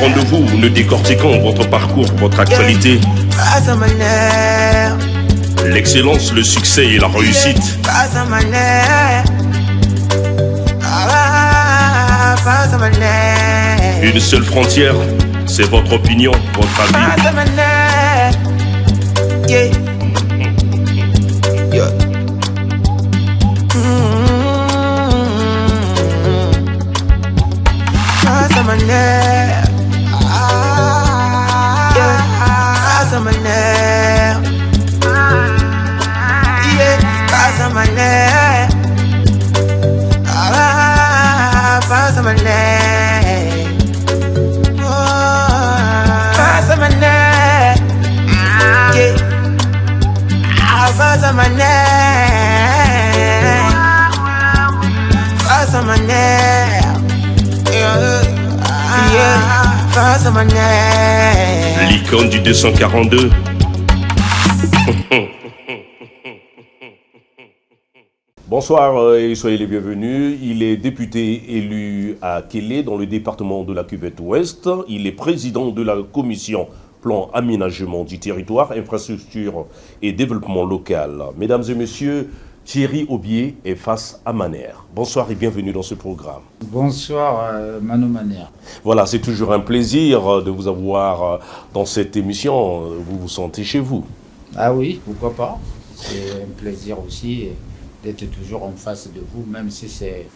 apprend de vous, nous décortiquons votre parcours, votre actualité. L'excellence, le succès et la réussite. Une seule frontière, c'est votre opinion, votre avis. L'icône du 242. Bonsoir et soyez les bienvenus. Il est député élu à Kélé dans le département de la Cuvette Ouest. Il est président de la commission plan aménagement du territoire, infrastructure et développement local. Mesdames et messieurs, Thierry Aubier est face à Maner. Bonsoir et bienvenue dans ce programme. Bonsoir Mano Maner. Voilà, c'est toujours un plaisir de vous avoir dans cette émission. Vous vous sentez chez vous? Ah oui, pourquoi pas. C'est un plaisir aussi d'être toujours en face de vous, même si c'est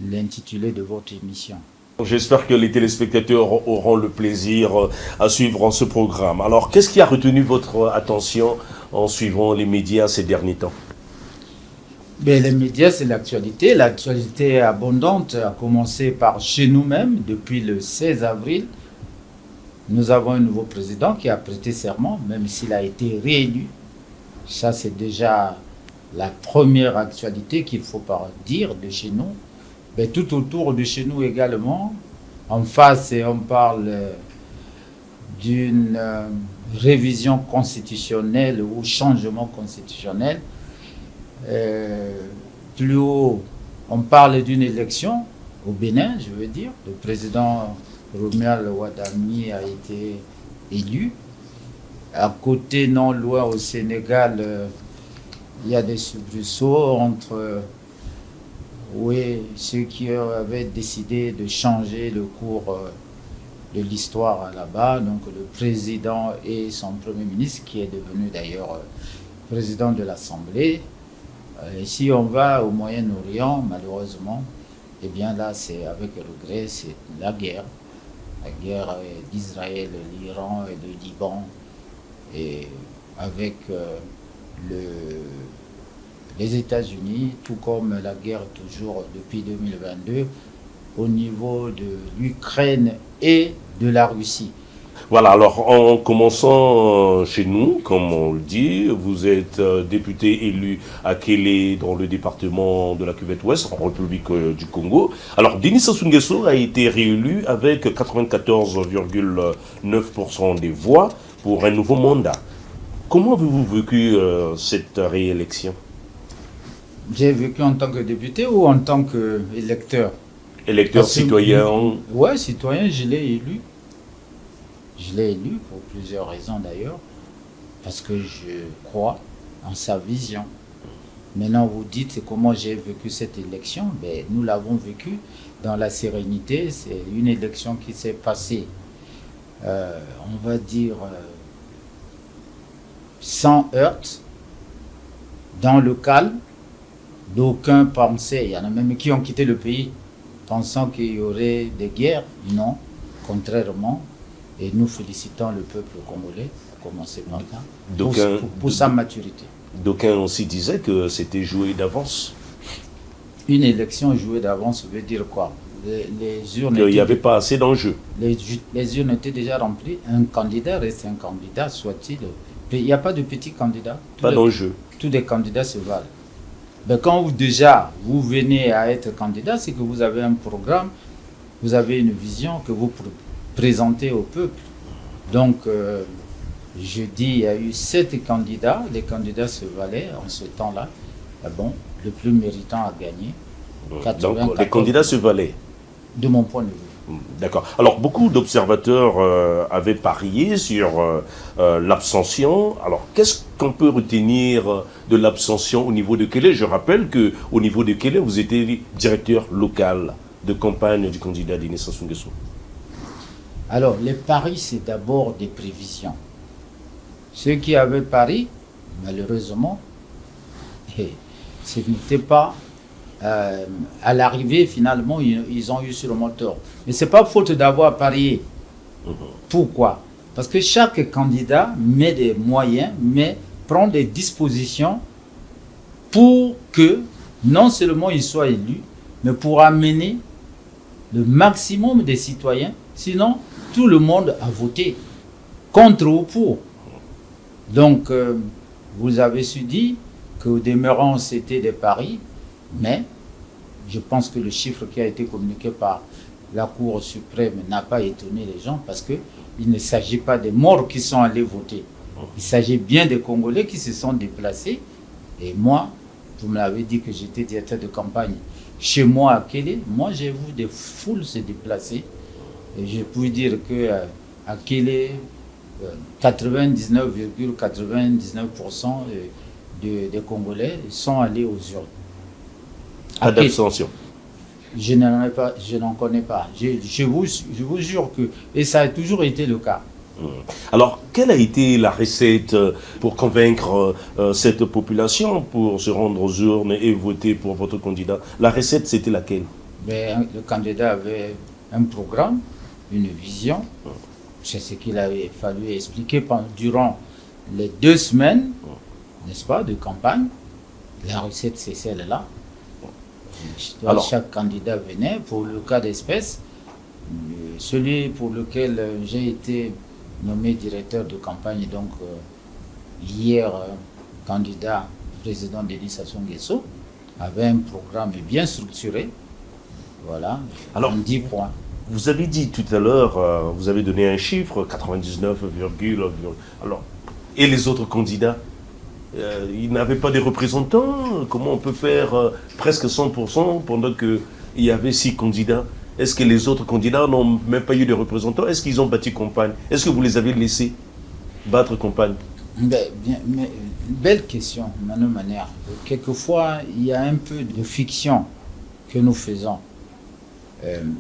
l'intitulé de votre émission. J'espère que les téléspectateurs auront le plaisir à suivre ce programme. Alors, qu'est-ce qui a retenu votre attention en suivant les médias ces derniers temps? Les médias, c'est l'actualité. L'actualité abondante a commencé par chez nous-mêmes. Depuis le 16 avril, nous avons un nouveau président qui a prêté serment, même s'il a été réélu. Ça, c'est déjà la première actualité qu'il faut pas dire de chez nous. Mais tout autour de chez nous également, en face, on parle d'une révision constitutionnelle ou changement constitutionnel. Plus haut, on parle d'une élection au Bénin, je veux dire. Le président Romuald Wadami a été élu. À côté, non loin au Sénégal, il y a des soubresauts entre ceux qui avaient décidé de changer le cours de l'histoire là-bas, donc le président et son premier ministre, qui est devenu d'ailleurs président de l'Assemblée. Et si on va au Moyen-Orient, malheureusement, eh bien là, c'est avec regret, c'est la guerre d'Israël, l'Iran et le Liban, et avec les États-Unis, tout comme la guerre toujours depuis 2022 au niveau de l'Ukraine et de la Russie. Voilà, alors en commençant chez nous, comme on le dit, vous êtes député élu à Kélé dans le département de la Cuvette Ouest, en République du Congo. Alors Denis Sassou Nguesso a été réélu avec 94,9% des voix pour un nouveau mandat. Comment avez-vous vécu cette réélection? J'ai vécu en tant que député ou en tant qu'électeur? Électeur, citoyen? Oui, citoyen, je l'ai élu. Je l'ai élu pour plusieurs raisons d'ailleurs, parce que je crois en sa vision. Maintenant, vous dites comment j'ai vécu cette élection. Nous l'avons vécu dans la sérénité. C'est une élection qui s'est passée, on va dire, sans heurts, dans le calme. D'aucuns pensaient, il y en a même qui ont quitté le pays, pensant qu'il y aurait des guerres. Non, contrairement. Et nous félicitons le peuple congolais, à commencer par là, pour sa maturité. D'aucuns aussi disaient que c'était joué d'avance. Une élection jouée d'avance veut dire quoi? Les urnes. Il n'y avait pas assez d'enjeux. Les urnes étaient déjà remplies. Un candidat reste un candidat, soit-il. Il n'y a pas de petits candidats. Pas d'enjeu. Tous les candidats se valent. Quand vous venez à être candidat, c'est que vous avez un programme, vous avez une vision que vous présentez au peuple. Donc, je dis, il y a eu 7 candidats. Les candidats se valaient en ce temps-là. Le plus méritant a gagné. Donc, les candidats se valaient. De mon point de vue. D'accord. Alors, beaucoup d'observateurs avaient parié sur l'abstention. Alors, qu'est-ce qu'on peut retenir de l'abstention au niveau de Kélé? Je rappelle qu'au niveau de Kélé, vous étiez directeur local de campagne du candidat Denis Sassou Nguesso. Alors, les paris, c'est d'abord des prévisions. Ceux qui avaient pari, malheureusement, ce n'était pas à l'arrivée, finalement, ils ont eu sûrement tort. Mais ce n'est pas faute d'avoir parié. Pourquoi? Parce que chaque candidat met des moyens, mais prend des dispositions pour que non seulement il soit élu, mais pour amener le maximum des citoyens. Sinon, tout le monde a voté, contre ou pour. Donc, vous avez su dire qu'au demeurant, c'était des paris, mais je pense que le chiffre qui a été communiqué par la Cour suprême n'a pas étonné les gens parce qu'il ne s'agit pas des morts qui sont allés voter. Il s'agit bien des Congolais qui se sont déplacés. Et moi, vous me l'avez dit que j'étais directeur de campagne chez moi à Kélé. Moi, j'ai vu des foules se déplacer. Et je peux dire qu'à Kélé, 99,99% des Congolais sont allés aux urnes. Pas d'abstention. Je n'en connais pas. Je vous jure que... Et ça a toujours été le cas. Alors, quelle a été la recette pour convaincre cette population pour se rendre aux urnes et voter pour votre candidat? La recette, c'était laquelle? Le candidat avait un programme, une vision. C'est ce qu'il avait fallu expliquer durant les 2 semaines, n'est-ce pas, de campagne. La recette, c'est celle-là. Alors, chaque candidat venait. Pour le cas d'espèce, celui pour lequel j'ai été nommé directeur de campagne, donc hier, candidat président Denis Sassou Nguesso, avait un programme bien structuré. Voilà, alors, 10 points. Vous avez dit tout à l'heure, vous avez donné un chiffre, 99, alors, et les autres candidats, ils n'avaient pas de représentants. Comment on peut faire presque 100% pendant qu'il y avait 6 candidats? Est-ce que les autres candidats n'ont même pas eu de représentants? Est-ce qu'ils ont battu campagne? Est-ce que vous les avez laissés battre campagne? Belle question, Manu Manière. Quelquefois, il y a un peu de fiction que nous faisons.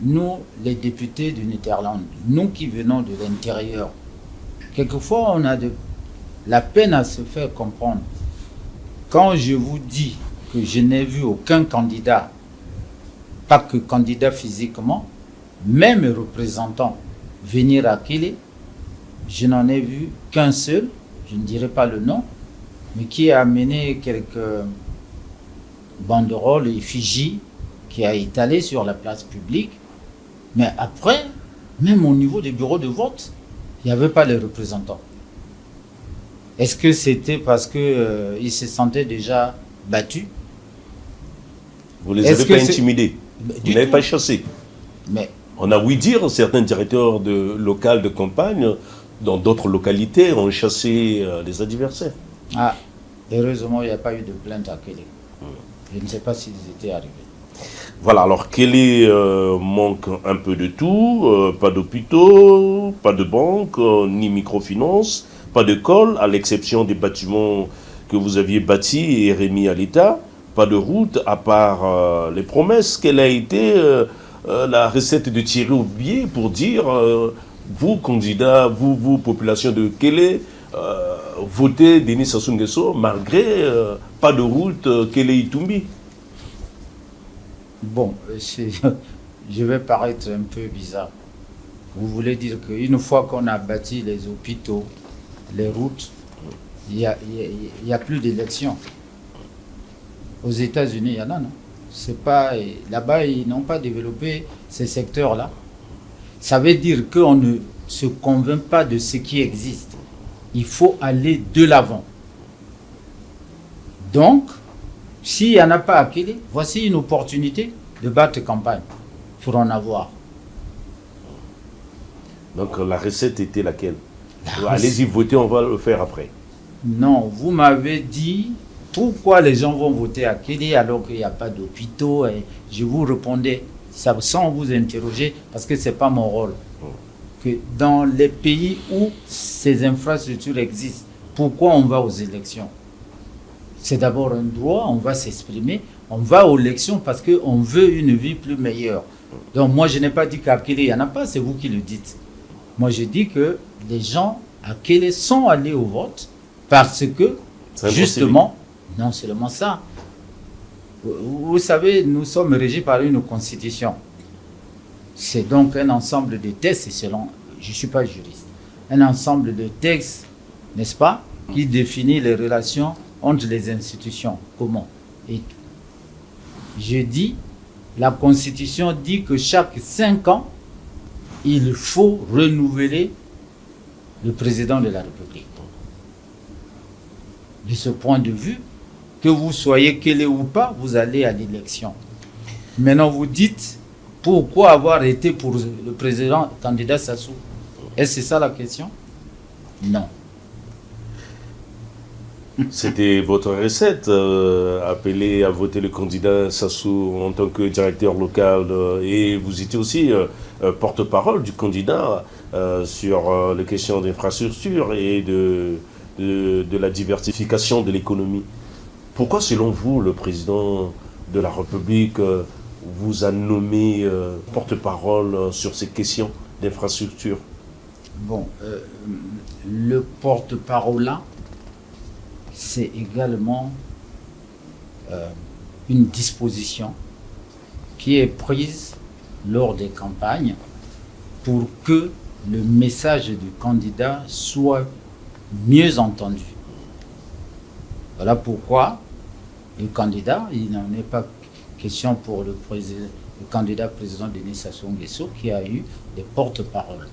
Nous, les députés du Netherlands, nous qui venons de l'intérieur, quelquefois on a la peine à se faire comprendre. Quand je vous dis que je n'ai vu aucun candidat, pas que candidat physiquement, même représentant venir à Kélé, je n'en ai vu qu'un seul, je ne dirai pas le nom, mais qui a amené quelques banderoles, effigies, qui a étalé sur la place publique. Mais après, même au niveau des bureaux de vote, il n'y avait pas les représentants. Est-ce que c'était parce qu'ils se sentaient déjà battus? Vous ne les avez pas intimidés? Vous n'avez pas chassé? Mais on a ouï dire, certains directeurs local de campagne, dans d'autres localités, ont chassé les adversaires. Ah, heureusement, il n'y a pas eu de plainte à Kélé. Je ne sais pas s'ils étaient arrivés. Voilà, alors Kélé manque un peu de tout, pas d'hôpitaux, pas de banque, ni microfinance, pas d'école, à l'exception des bâtiments que vous aviez bâtis et remis à l'État, pas de route, à part les promesses. Quelle a été la recette de tirer au biais pour dire, vous candidats, vous population de Kélé, votez Denis Sassou Nguesso malgré pas de route Kélé-Itumbi? Bon, je vais paraître un peu bizarre. Vous voulez dire qu'une fois qu'on a bâti les hôpitaux, les routes, il y a plus d'élections. Aux États-Unis, il y en a, non? C'est pas, là-bas, ils n'ont pas développé ces secteurs-là. Ça veut dire qu'on ne se convainc pas de ce qui existe. Il faut aller de l'avant. Donc, s'il n'y en a pas à Kélé, voici une opportunité de battre campagne pour en avoir. Donc la recette était laquelle? Allez-y voter, on va le faire après. Non, vous m'avez dit pourquoi les gens vont voter à Kélé alors qu'il n'y a pas d'hôpitaux. Et je vous répondais ça, sans vous interroger, parce que ce n'est pas mon rôle, que dans les pays où ces infrastructures existent, pourquoi on va aux élections? C'est d'abord un droit, on va s'exprimer, on va aux élections parce qu'on veut une vie plus meilleure. Donc moi, je n'ai pas dit qu'à Kélé, il n'y en a pas, c'est vous qui le dites. Moi, je dis que les gens à Kélé sont allés au vote parce que, justement, non seulement ça, vous savez, nous sommes régis par une constitution. C'est donc un ensemble de textes, selon, je ne suis pas juriste, un ensemble de textes, n'est-ce pas, qui définit les relations entre les institutions. Comment? Et je dis, la Constitution dit que chaque 5 ans, il faut renouveler le président de la République. De ce point de vue, que vous soyez Kélé ou pas, vous allez à l'élection. Maintenant, vous dites, pourquoi avoir été pour le président candidat Sassou? Est-ce que c'est ça la question? Non. C'était votre recette, appeler à voter le candidat Sassou en tant que directeur local, et vous étiez aussi porte-parole du candidat sur les questions d'infrastructure et de la diversification de l'économie. Pourquoi, selon vous, le président de la République vous a nommé porte-parole sur ces questions d'infrastructure? Bon, le porte-parole là, c'est également une disposition qui est prise lors des campagnes pour que le message du candidat soit mieux entendu. Voilà pourquoi le candidat, il n'en est pas question pour le candidat président Denis Sassou Nguesso qui a eu des porte-paroles.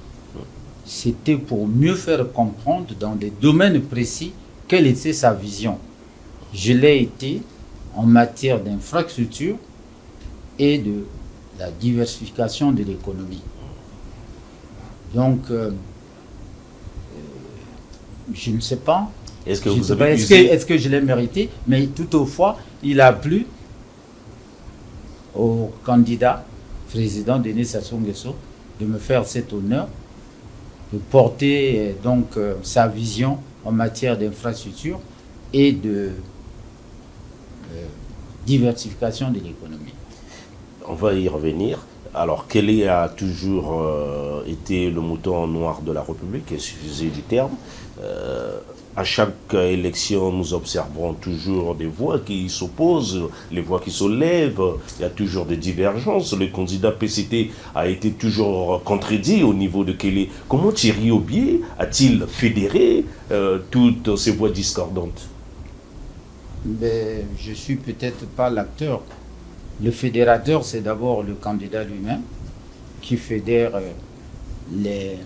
C'était pour mieux faire comprendre dans des domaines précis quelle était sa vision. Je l'ai été en matière d'infrastructure et de la diversification de l'économie. Donc, je ne sais pas. Est-ce que vous avez est-ce que je l'ai mérité? Mais toutefois, il a plu au candidat président Denis Sassou Nguesso de me faire cet honneur de porter donc sa vision en matière d'infrastructure et de diversification de l'économie. On va y revenir. Alors, Kélé a toujours été le mouton noir de la République, excusez du terme. À chaque élection, nous observons toujours des voix qui s'opposent, les voix qui se lèvent. Il y a toujours des divergences. Le candidat PCT a été toujours contredit au niveau de Kélé. Comment Thierry Aubier a-t-il fédéré toutes ces voix discordantes? Mais je ne suis peut-être pas l'acteur. Le fédérateur, c'est d'abord le candidat lui-même qui fédère les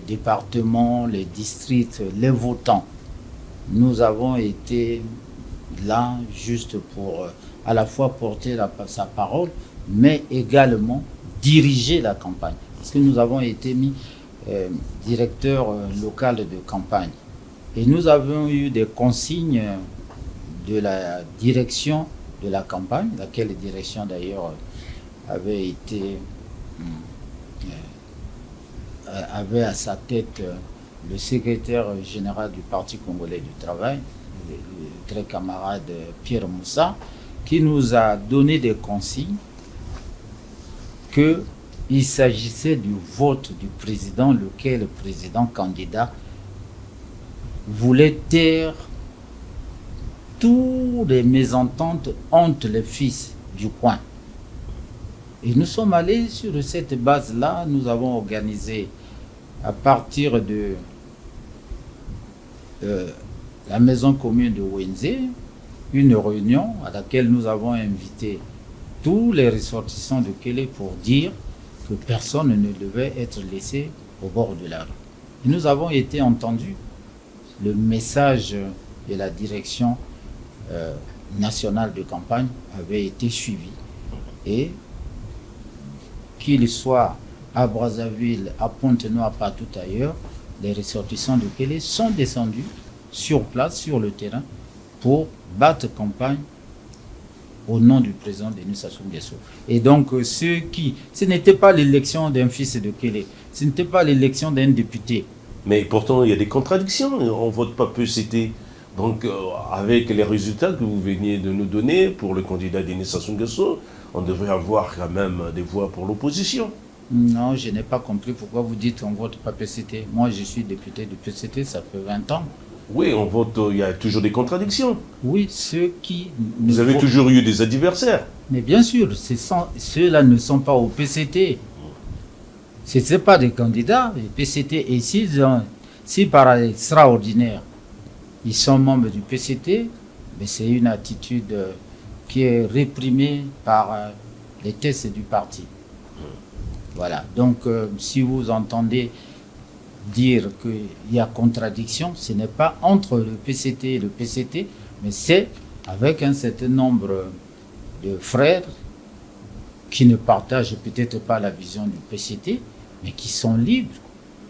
départements, les districts, les votants. Nous avons été là juste pour à la fois porter sa parole, mais également diriger la campagne. Parce que nous avons été mis directeur local de campagne. Et nous avons eu des consignes de la direction de la campagne, laquelle direction d'ailleurs avait été... avait à sa tête le secrétaire général du Parti congolais du travail, le très camarade Pierre Moussa, qui nous a donné des consignes qu'il s'agissait du vote du président, lequel le président candidat voulait taire toutes les mésententes entre les fils du coin. Et nous sommes allés sur cette base-là, nous avons organisé à partir de la maison commune de Wenze, une réunion à laquelle nous avons invité tous les ressortissants de Kélé pour dire que personne ne devait être laissé au bord de la rue. Et nous avons été entendus. Le message de la direction nationale de campagne avait été suivi. Et qu'il soit à Brazzaville, à Pointe-Noire, partout ailleurs, les ressortissants de Kélé sont descendus sur place, sur le terrain, pour battre campagne au nom du président Denis Sassou Nguesso. Et donc, ce n'était pas l'élection d'un fils de Kélé, ce n'était pas l'élection d'un député. Mais pourtant, il y a des contradictions. On ne vote pas PCT. Donc, avec les résultats que vous veniez de nous donner pour le candidat Denis Sassou Nguesso, on devrait avoir quand même des voix pour l'opposition. Non, je n'ai pas compris pourquoi vous dites on ne vote pas PCT. Moi, je suis député du PCT, ça fait 20 ans. Oui, on vote, il y a toujours des contradictions. Oui, ceux qui... Vous avez toujours eu des adversaires. Mais bien sûr, ceux-là ne sont pas au PCT. Ce ne sont pas des candidats, les PCT. Et si par extraordinaire, ils sont membres du PCT, mais c'est une attitude qui est réprimée par les tests du parti. Voilà. Donc, si vous entendez dire qu'il y a contradiction, ce n'est pas entre le PCT et le PCT, mais c'est avec un certain nombre de frères qui ne partagent peut-être pas la vision du PCT, mais qui sont libres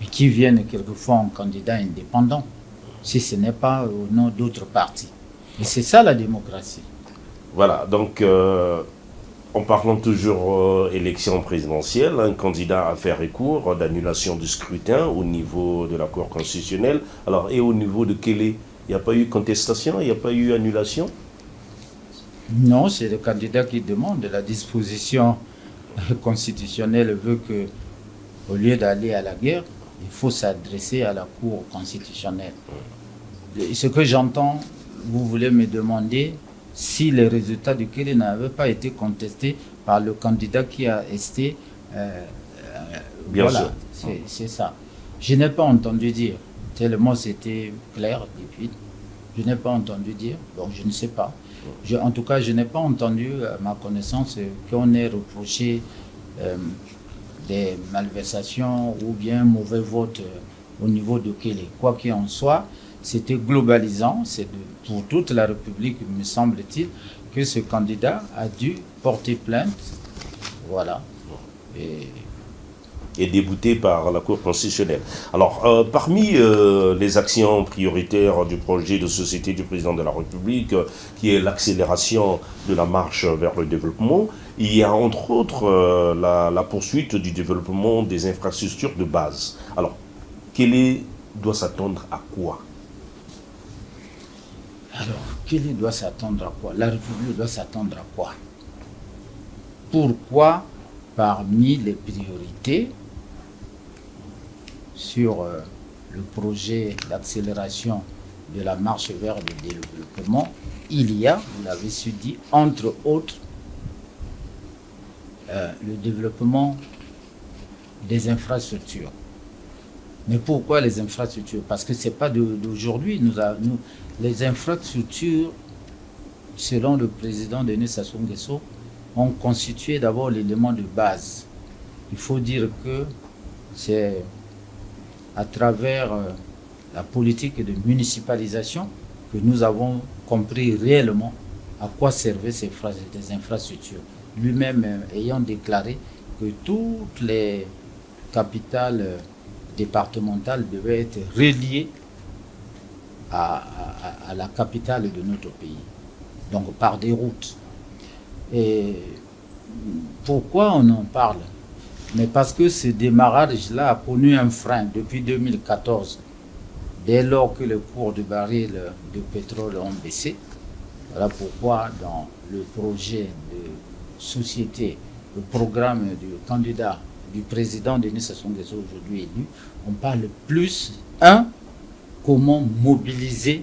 et qui viennent quelquefois en candidat indépendant, si ce n'est pas au nom d'autres partis. Et c'est ça la démocratie. Voilà, donc en parlant toujours élection présidentielle, un candidat a fait recours d'annulation du scrutin au niveau de la Cour constitutionnelle. Alors, et au niveau de Kélé, il n'y a pas eu contestation, il n'y a pas eu annulation? Non, c'est le candidat qui demande. La disposition constitutionnelle veut que, au lieu d'aller à la guerre, il faut s'adresser à la Cour constitutionnelle. Ce que j'entends, vous voulez me demander si les résultats de Kélé n'avaient pas été contestés par le candidat qui a été... Bien voilà, sûr. c'est ça. Je n'ai pas entendu dire, tellement c'était clair depuis, je n'ai pas entendu dire, donc je ne sais pas. En tout cas, je n'ai pas entendu, à ma connaissance, qu'on ait reproché des malversations ou bien mauvais vote au niveau de Kélé. Quoi qu'il en soit, c'était globalisant, c'est pour toute la République, me semble-t-il, que ce candidat a dû porter plainte. Voilà. Et débouté par la Cour constitutionnelle. Alors, parmi les actions prioritaires du projet de société du président de la République, qui est l'accélération de la marche vers le développement, il y a entre autres la poursuite du développement des infrastructures de base. Alors, Kélé doit s'attendre à quoi? Alors, Kélé doit s'attendre à quoi? La République doit s'attendre à quoi? Pourquoi, parmi les priorités sur le projet d'accélération de la marche vers le développement, il y a, vous l'avez su dit, entre autres, le développement des infrastructures. Mais pourquoi les infrastructures? Parce que ce n'est pas d'aujourd'hui. Les infrastructures, selon le président Denis Sassou Nguesso, ont constitué d'abord l'élément de base. Il faut dire que c'est à travers la politique de municipalisation que nous avons compris réellement à quoi servaient ces infrastructures. Lui-même ayant déclaré que toutes les capitales départementales devaient être reliées à la capitale de notre pays, donc par des routes. Et pourquoi on en parle? Mais parce que ce démarrage-là a connu un frein depuis 2014, dès lors que les cours de baril de pétrole ont baissé. Voilà pourquoi dans le projet de société, le programme du candidat du président Denis Sassou Nguesso aujourd'hui élu, on parle plus, comment mobiliser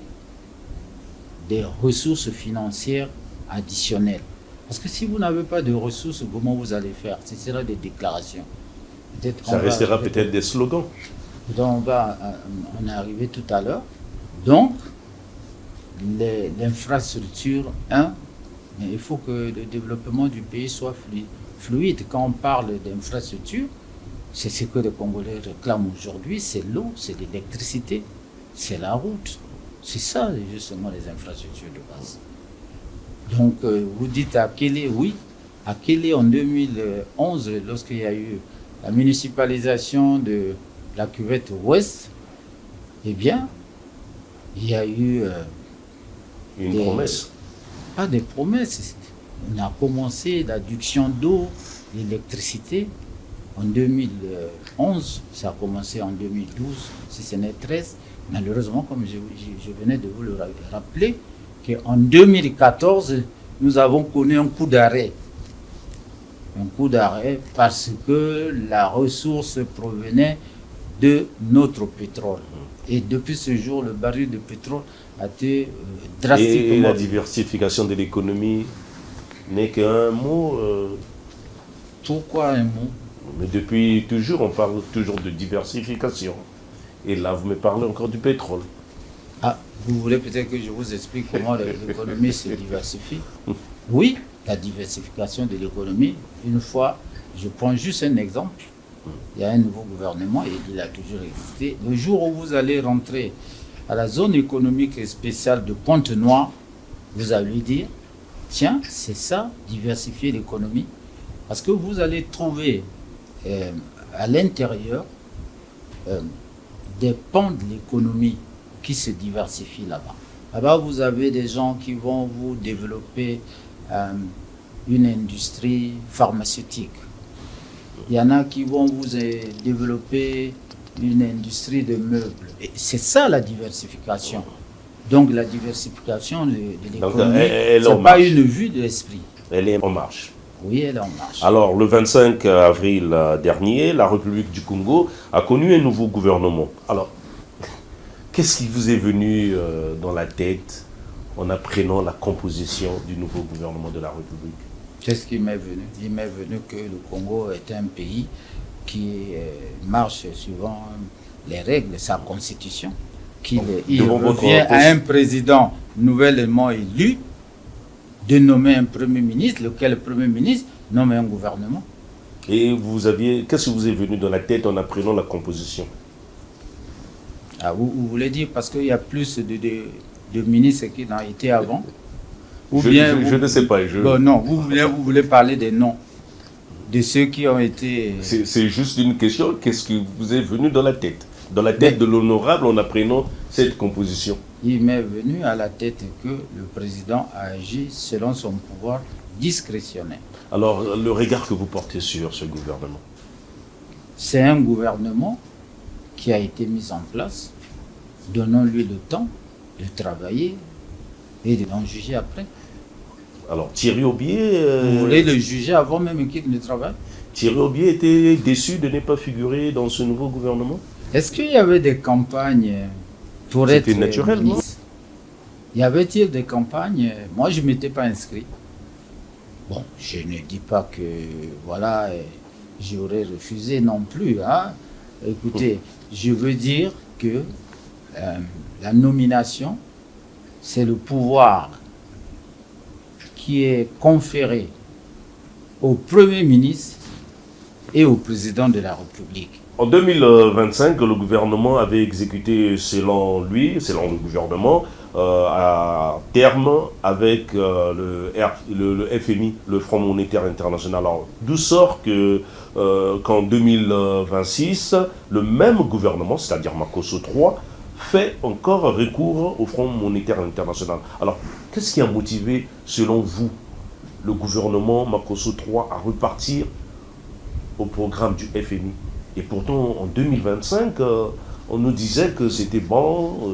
des ressources financières additionnelles. Parce que si vous n'avez pas de ressources, comment vous allez faire? Ce sera des déclarations. Ça restera peut-être des slogans. Donc on est arrivé tout à l'heure. Donc, l'infrastructure, mais il faut que le développement du pays soit fluide. Quand on parle d'infrastructure, c'est ce que les Congolais réclament aujourd'hui, c'est l'eau, c'est l'électricité, c'est la route. C'est ça justement les infrastructures de base. Donc vous dites à Kélé, oui, à Kélé en 2011, lorsqu'il y a eu la municipalisation de la cuvette ouest, eh bien, il y a eu une promesse. Pas des promesses. on a commencé l'adduction d'eau, l'électricité en 2011, ça a commencé en 2012, si ce n'est 13. Malheureusement, comme je venais de vous le rappeler, qu'en 2014, nous avons connu un coup d'arrêt. Un coup d'arrêt parce que la ressource provenait de notre pétrole. Et depuis ce jour, le baril de pétrole a été drastiquement... Et la diversification de l'économie n'est qu'un mot. Pourquoi un mot? Mais depuis toujours, on parle toujours de diversification. Et là, vous me parlez encore du pétrole. Ah, vous voulez peut-être que je vous explique comment l'économie se diversifie? Oui, la diversification de l'économie, une fois, je prends juste un exemple. Il y a un nouveau gouvernement et il a toujours existé. Le jour où vous allez rentrer à la zone économique spéciale de Pointe-Noire, vous allez dire, tiens, c'est ça, diversifier l'économie. Parce que vous allez trouver à l'intérieur des pans de l'économie qui se diversifient là-bas. Là-bas, vous avez des gens qui vont vous développer une industrie pharmaceutique. Il y en a qui vont vous développer une industrie de meubles. Et c'est ça la diversification. Donc la diversification de l'économie, ce n'est pas une vue de l'esprit. Elle est en marche. Oui, elle est en marche. Alors, le 25 avril dernier, la République du Congo a connu un nouveau gouvernement. Alors, qu'est-ce qui vous est venu dans la tête en apprenant la composition du nouveau gouvernement de la République? Qu'est-ce qui m'est venu? Il m'est venu que le Congo est un pays qui marche suivant les règles, sa constitution, qu'il revient à un président nouvellement élu de nommer un premier ministre, lequel premier ministre nomme un gouvernement. Et qu'est-ce qui vous est venu dans la tête en apprenant la composition? Ah, vous voulez dire parce qu'il y a plus de ministres qui n'ont été avant? Ou je ne sais pas. Bon, non, vous voulez parler des noms de ceux qui ont été... C'est juste une question. Qu'est-ce qui vous est venu dans la tête? Dans la tête de l'honorable en apprenant cette composition? Il m'est venu à la tête que le président a agi selon son pouvoir discrétionnaire. Alors, le regard que vous portez sur ce gouvernement? C'est un gouvernement qui a été mis en place. Donnons-lui le temps de travailler et de l'en juger après. Alors, Thierry Aubier... Vous voulez le juger avant même qu'il ne travaille? Thierry Aubier était déçu de ne pas figurer dans ce nouveau gouvernement? Est-ce qu'il y avait des campagnes pour être naturel, ministre? Y avait-il des campagnes? Moi, je ne m'étais pas inscrit. Bon, je ne dis pas que, voilà, j'aurais refusé non plus. Hein. Écoutez, je veux dire que la nomination, c'est le pouvoir qui est conféré au Premier ministre et au Président de la République. En 2025, le gouvernement avait exécuté, selon lui, selon le gouvernement, à terme avec le FMI, le Fonds monétaire international. Alors, d'où sort qu'en 2026, le même gouvernement, c'est-à-dire Makosso III, fait encore recours au Fonds monétaire international. Alors, qu'est-ce qui a motivé, selon vous, le gouvernement Makosso III à repartir au programme du FMI? Et pourtant, en 2025, on nous disait que c'était bon,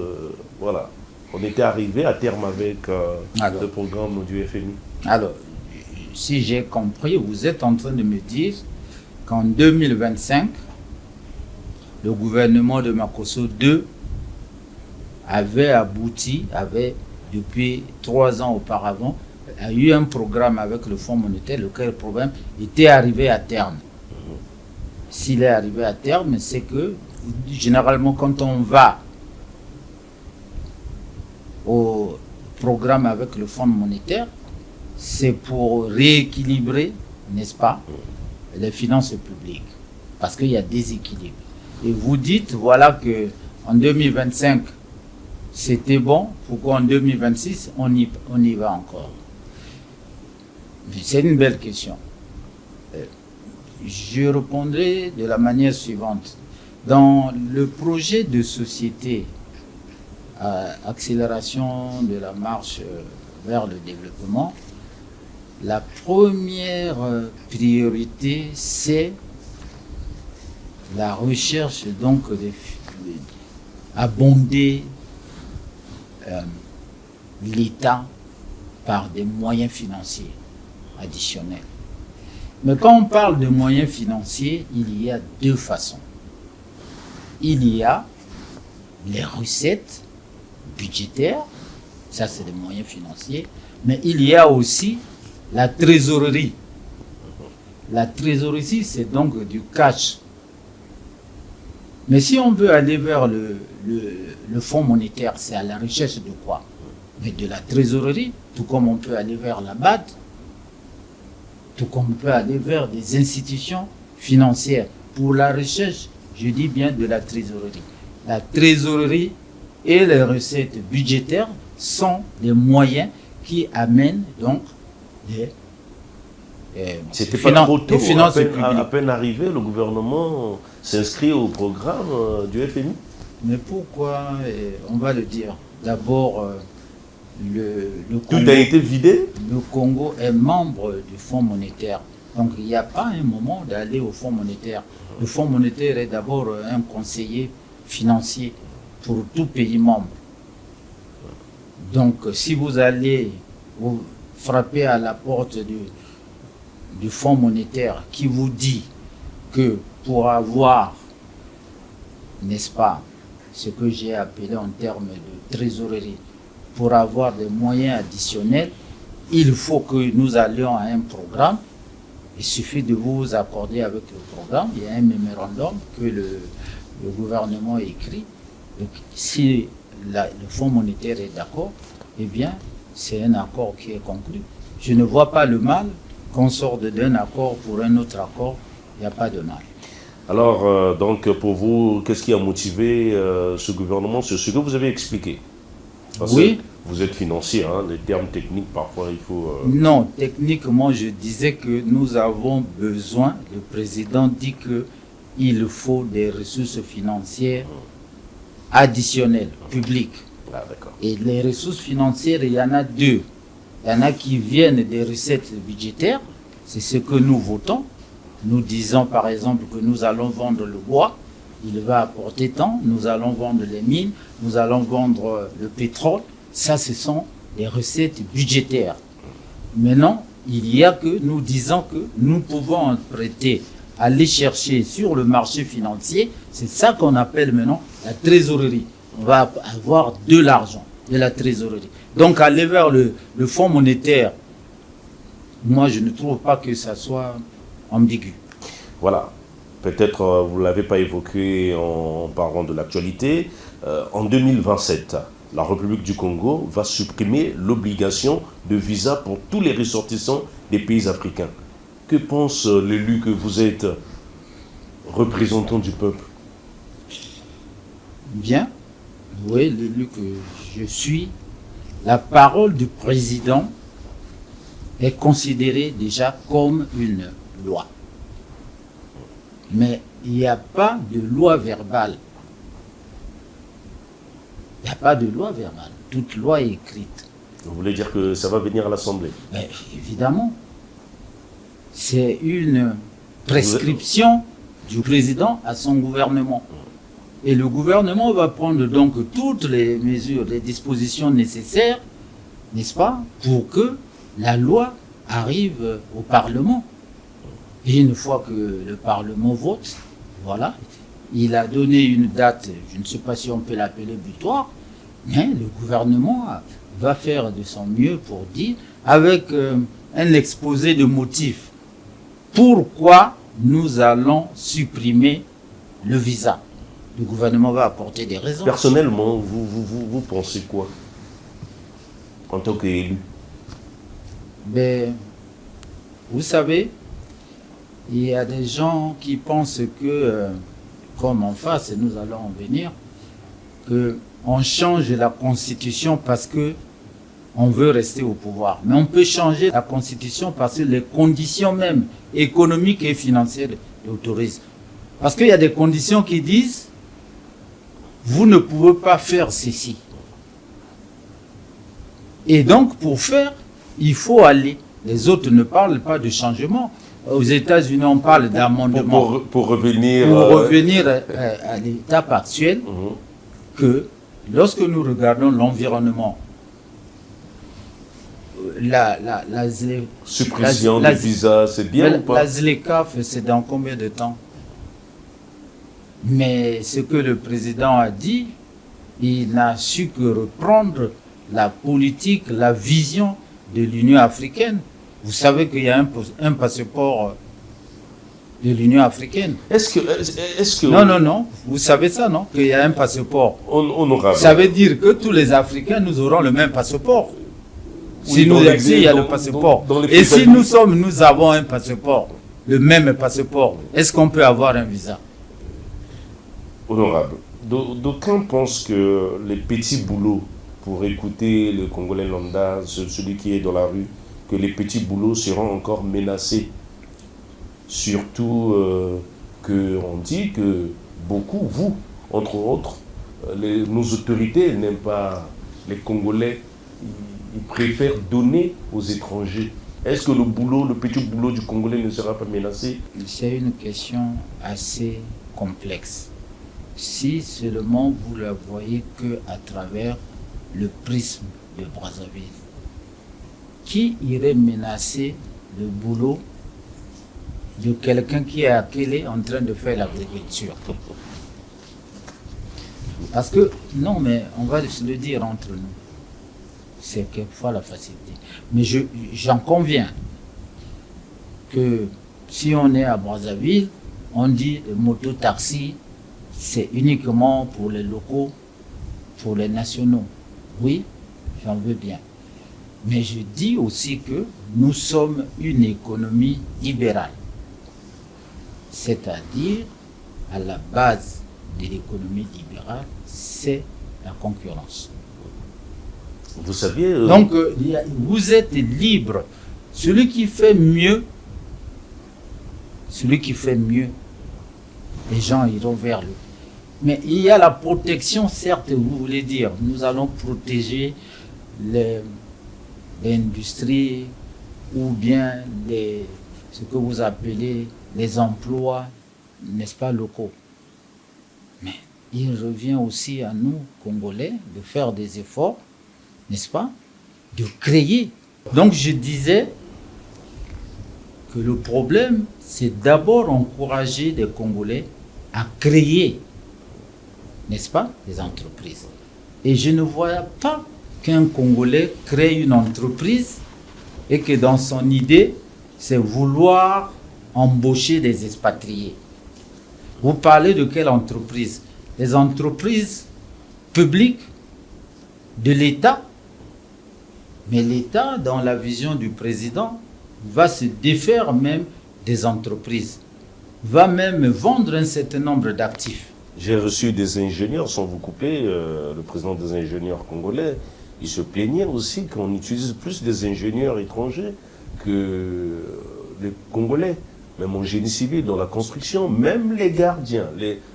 voilà. On était arrivé à terme avec le programme du FMI. Alors, si j'ai compris, vous êtes en train de me dire qu'en 2025, le gouvernement de Makosso II avait depuis 3 ans auparavant, a eu un programme avec le Fonds monétaire, lequel programme était arrivé à terme. S'il est arrivé à terme, c'est que, généralement, quand on va au programme avec le Fonds monétaire, c'est pour rééquilibrer, n'est-ce pas, les finances publiques. Parce qu'il y a déséquilibre. Et vous dites, voilà que en 2025, c'était bon, pourquoi en 2026, on y va encore? C'est une belle question. Je répondrai de la manière suivante. Dans le projet de société accélération de la marche vers le développement, La première priorité, c'est la recherche donc abonder l'État par des moyens financiers additionnels. Mais quand on parle de moyens financiers, il y a deux façons. Il y a les recettes budgétaires, ça c'est des moyens financiers, mais il y a aussi la trésorerie. La trésorerie, c'est donc du cash. Mais si on veut aller vers le fonds monétaire, c'est à la recherche de quoi? Mais de la trésorerie, tout comme on peut aller vers la BAD, tout comme on peut aller vers des institutions financières. Pour la recherche, je dis bien de la trésorerie. La trésorerie et les recettes budgétaires sont les moyens qui amènent donc C'était pas trop tôt, les finances à peine arrivé, le gouvernement s'inscrit au programme du FMI. Mais pourquoi? On va le dire. D'abord, le Tout Congo, a été vidé. le Congo est membre du Fonds monétaire. Donc il n'y a pas un moment d'aller au Fonds monétaire. Le Fonds monétaire est d'abord un conseiller financier pour tout pays membre. Donc si vous allez vous frapper à la porte du Fonds monétaire qui vous dit que pour avoir, n'est-ce pas, ce que j'ai appelé en termes de trésorerie, pour avoir des moyens additionnels, il faut que nous allions à un programme. Il suffit de vous accorder avec le programme. Il y a un mémorandum que le gouvernement écrit. Donc, si le Fonds monétaire est d'accord, eh bien, c'est un accord qui est conclu. Je ne vois pas le mal qu'on sorte d'un accord pour un autre accord. Il n'y a pas de mal. Alors, donc, pour vous, qu'est-ce qui a motivé ce gouvernement? C'est ce que vous avez expliqué. Parce Oui. que vous êtes financier, hein, les termes techniques, parfois, il faut... Non, techniquement, je disais que nous avons besoin, le président dit qu'il faut des ressources financières additionnelles, publiques. Ah, d'accord. Et les ressources financières, il y en a deux. Il y en a qui viennent des recettes budgétaires, c'est ce que nous votons. Nous disons par exemple que nous allons vendre le bois, il va apporter tant, nous allons vendre les mines, nous allons vendre le pétrole. Ça, ce sont des recettes budgétaires. Maintenant, il y a que nous disons que nous pouvons prêter, aller chercher sur le marché financier, c'est ça qu'on appelle maintenant la trésorerie. On va avoir de l'argent, de la trésorerie. Donc aller vers le fonds monétaire, moi je ne trouve pas que ça soit ambigu. Voilà. Peut-être vous ne l'avez pas évoqué en parlant de l'actualité. En 2027, la République du Congo va supprimer l'obligation de visa pour tous les ressortissants des pays africains. Que pense l'élu que vous êtes, représentant du peuple? Bien, oui, l'élu que je suis, la parole du président est considérée déjà comme une loi. Mais il n'y a pas de loi verbale. Il n'y a pas de loi verbale. Toute loi est écrite. Vous voulez dire que ça va venir à l'Assemblée? Mais évidemment, c'est une prescription du président à son gouvernement. Et le gouvernement va prendre donc toutes les mesures, les dispositions nécessaires, n'est-ce pas, pour que la loi arrive au Parlement. Et une fois que le Parlement vote, voilà, il a donné une date, je ne sais pas si on peut l'appeler butoir, mais le gouvernement va faire de son mieux pour dire, avec un exposé de motifs, pourquoi nous allons supprimer le visa. Le gouvernement va apporter des raisons. Personnellement, vous pensez quoi en tant qu'élu? Ben, vous savez, il y a des gens qui pensent que, comme en face, et nous allons en venir, qu'on change la constitution parce que on veut rester au pouvoir. Mais on peut changer la constitution parce que les conditions même économiques et financières l'autorisent. Parce qu'il y a des conditions qui disent vous ne pouvez pas faire ceci. Et donc, pour faire, il faut aller Les autres ne parlent pas de changement. Aux États-Unis, on parle d'amendement. Pour revenir, À l'étape actuelle, que lorsque nous regardons l'environnement, la suppression des visas, c'est bien ou pas? La ZLECAf, c'est dans combien de temps? Mais ce que le président a dit, il n'a su que reprendre la politique, la vision de l'Union africaine. Vous savez qu'il y a un passeport de l'Union africaine. Est-ce que... Non. Vous savez ça, non? Qu'il y a un passeport. Honorable. Ça veut dire que tous les Africains, nous aurons le même passeport. Oui, Si nous il y a le passeport. Et si nous avons un passeport, le même passeport, est-ce qu'on peut avoir un visa? Honorable. D'aucuns pensent que les petits boulots, pour écouter le Congolais lambda, celui qui est dans la rue, que les petits boulots seront encore menacés. Surtout qu'on dit que beaucoup, vous, entre autres, nos autorités n'aiment pas les Congolais, ils préfèrent donner aux étrangers. Est-ce que le petit boulot du Congolais ne sera pas menacé? C'est une question assez complexe. Si seulement vous la voyez qu'à travers le prisme de Brazzaville, qui irait menacer le boulot de quelqu'un qui est à Kélé en train de faire l'agriculture? Parce que, non, mais on va se le dire entre nous, c'est quelquefois la facilité. Mais j'en conviens que si on est à Brazzaville, on dit le moto-taxi, c'est uniquement pour les locaux, pour les nationaux. Oui, j'en veux bien. Mais je dis aussi que nous sommes une économie libérale. C'est-à-dire, à la base de l'économie libérale, c'est la concurrence. Vous saviez... Donc, vous êtes libre. Celui qui fait mieux, les gens iront vers lui. Mais il y a la protection, certes, vous voulez dire, nous allons protéger l'industrie ou bien ce que vous appelez les emplois, n'est-ce pas, locaux. Mais il revient aussi à nous, Congolais, de faire des efforts, n'est-ce pas, de créer. Donc je disais que le problème, c'est d'abord encourager les Congolais à créer, n'est-ce pas, des entreprises. Et je ne vois pas qu'un Congolais crée une entreprise et que dans son idée, c'est vouloir embaucher des expatriés. Vous parlez de quelle entreprise? Les entreprises publiques de l'État. Mais l'État, dans la vision du président, va se défaire même des entreprises, va même vendre un certain nombre d'actifs. J'ai reçu des ingénieurs, sans vous couper, le président des ingénieurs congolais, il se plaignait aussi qu'on utilise plus des ingénieurs étrangers que les Congolais, même en génie civil, dans la construction, même les gardiens,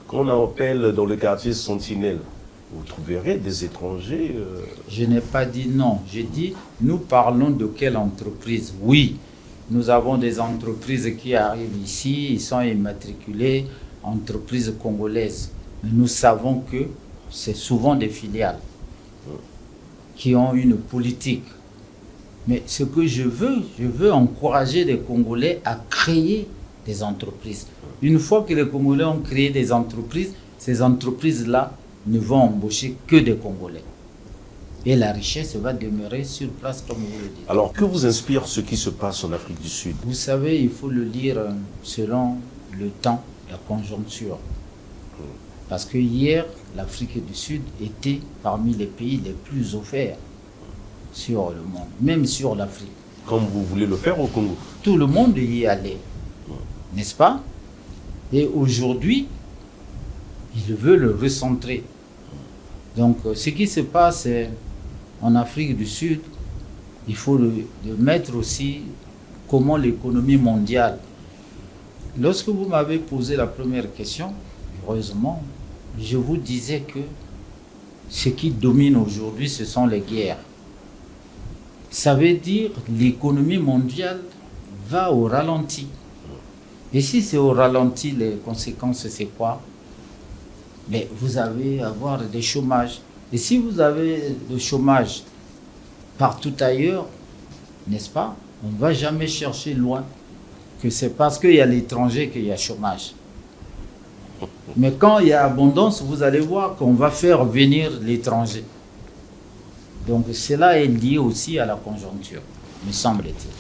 qu'on appelle dans le quartier sentinelle. Vous trouverez des étrangers. Je n'ai pas dit non, j'ai dit nous parlons de quelle entreprise? Oui, nous avons des entreprises qui arrivent ici, ils sont immatriculés, entreprises congolaises. Mais nous savons que c'est souvent des filiales qui ont une politique. Mais ce que je veux encourager les Congolais à créer des entreprises. Une fois que les Congolais ont créé des entreprises, ces entreprises-là ne vont embaucher que des Congolais. Et la richesse va demeurer sur place, comme vous le dites. Alors, que vous inspire ce qui se passe en Afrique du Sud? Vous savez, il faut le lire selon le temps, la conjoncture. Parce que hier, l'Afrique du Sud était parmi les pays les plus offerts sur le monde, même sur l'Afrique. Comme vous voulez le faire au Congo? Tout le monde y allait, n'est-ce pas? Et aujourd'hui, il veut le recentrer. Donc, ce qui se passe en Afrique du Sud, il faut le mettre aussi comment l'économie mondiale. Lorsque vous m'avez posé la première question, heureusement, je vous disais que ce qui domine aujourd'hui, ce sont les guerres. ça veut dire l'économie mondiale va au ralenti. Et si c'est au ralenti, les conséquences, c'est quoi? Mais vous allez avoir des chômages. Et si vous avez le chômage partout ailleurs, n'est-ce pas? On ne va jamais chercher loin que c'est parce qu'il y a l'étranger qu'il y a chômage. Mais quand il y a abondance, vous allez voir qu'on va faire venir l'étranger. Donc cela est lié aussi à la conjoncture, me semble-t-il.